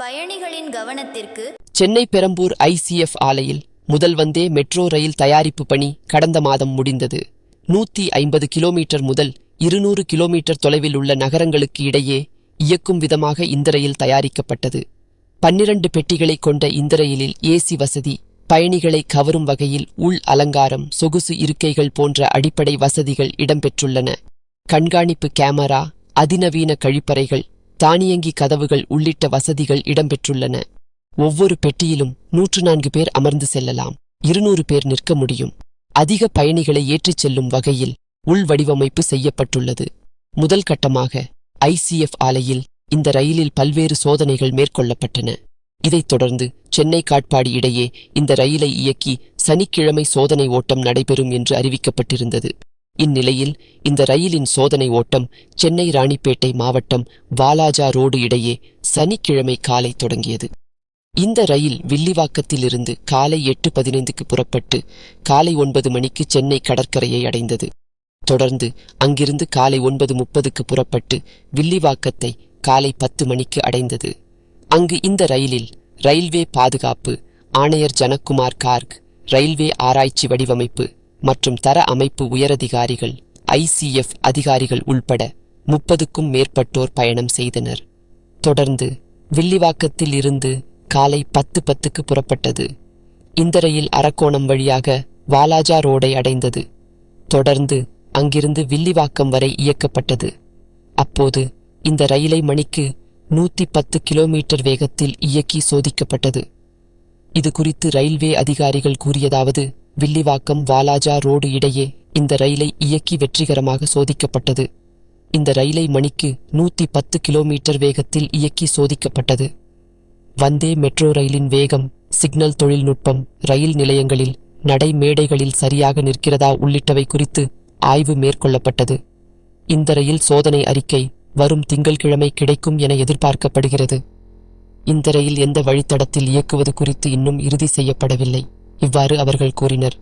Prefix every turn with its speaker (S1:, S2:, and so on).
S1: பயணிகளின் கவனத்திற்கு.
S2: சென்னை பெரம்பூர் ICF ஆலையில் முதல் வந்தே மெட்ரோ ரயில் தயாரிப்பு பணி கடந்த மாதம் முடிந்தது. 150 கிலோமீட்டர் முதல் 200 கிலோமீட்டர் தொலைவில் உள்ள நகரங்களுக்கு இடையே இயக்கும் விதமாக இந்த ரயில் தயாரிக்கப்பட்டது. 12 பெட்டிகளை கொண்ட இந்த ரயிலில் ஏசி வசதி, பயணிகளை கவரும் வகையில் உள் அலங்காரம், சொகுசு இருக்கைகள் போன்ற அடிப்படை வசதிகள் இடம்பெற்றுள்ளன. கண்காணிப்பு கேமரா, அதிநவீன கழிப்பறைகள், தானியங்கி கதவுகள் உள்ளிட்ட வசதிகள் இடம்பெற்றுள்ளன. ஒவ்வொரு பெட்டியிலும் 104 பேர் அமர்ந்து செல்லலாம், 200 பேர் நிற்க முடியும். அதிக பயணிகளை ஏற்றிச் செல்லும் வகையில் உள் வடிவமைப்பு செய்யப்பட்டுள்ளது. முதல் கட்டமாக ICF ஆலையில் இந்த ரயிலில் பல்வேறு சோதனைகள் மேற்கொள்ளப்பட்டன. இதைத் தொடர்ந்து சென்னை காட்பாடி இடையே இந்த ரயிலை இயக்கி சனிக்கிழமை சோதனை ஓட்டம் நடைபெறும் என்று அறிவிக்கப்பட்டிருந்தது. இந்நிலையில் இந்த ரயிலின் சோதனை ஓட்டம் சென்னை ராணிப்பேட்டை மாவட்டம் வாலாஜா ரோடு இடையே சனிக்கிழமை காலை தொடங்கியது. இந்த ரயில் வில்லிவாக்கத்திலிருந்து காலை 8:15க்கு புறப்பட்டு காலை 9 மணிக்கு சென்னை கடற்கரையை அடைந்தது. தொடர்ந்து அங்கிருந்து காலை 9:30க்கு புறப்பட்டு வில்லிவாக்கத்தை காலை 10 மணிக்கு அடைந்தது. அங்கு இந்த ரயிலில் ரயில்வே பாதுகாப்பு ஆணையர் ஜனக்குமார் கார்க், ரயில்வே ஆராய்ச்சி வடிவமைப்பு மற்றும் தர அமைப்பு உயரதிகாரிகள், ICF அதிகாரிகள் உள்பட 30க்கும் மேற்பட்டோர் பயணம் செய்தனர். தொடர்ந்து வில்லிவாக்கத்தில் இருந்து காலை 10:10க்கு புறப்பட்டது. இந்த ரயில் அரக்கோணம் வழியாக வாலாஜா ரோடை அடைந்தது. தொடர்ந்து அங்கிருந்து வில்லிவாக்கம் வரை இயக்கப்பட்டது. அப்போது இந்த ரயிலை மணிக்கு 110 கிலோமீட்டர் வேகத்தில் இயக்கி சோதிக்கப்பட்டது. இது குறித்து ரயில்வே அதிகாரிகள் கூறியதாவது: வில்லிவாக்கம் வாலாஜா ரோடு இடையே இந்த ரயிலை இயக்கி வெற்றிகரமாக சோதிக்கப்பட்டது. இந்த ரயிலை மணிக்கு 110 கிலோமீட்டர் வேகத்தில் இயக்கி சோதிக்கப்பட்டது. வந்தே மெட்ரோ ரயிலின் வேகம், சிக்னல் தொழில்நுட்பம், ரயில் நிலையங்களில் நடை மேடைகளில் சரியாக நிற்கிறதா உள்ளிட்டவை குறித்து ஆய்வு மேற்கொள்ளப்பட்டது. இந்த ரயில் சோதனை அறிக்கை வரும் திங்கள்கிழமை கிடைக்கும் என எதிர்பார்க்கப்படுகிறது. இந்த ரயில் எந்த வழித்தடத்தில் இயக்குவது குறித்து இன்னும் இறுதி செய்யப்படவில்லை. இவ்வாறு அவர்கள் கூறினர்.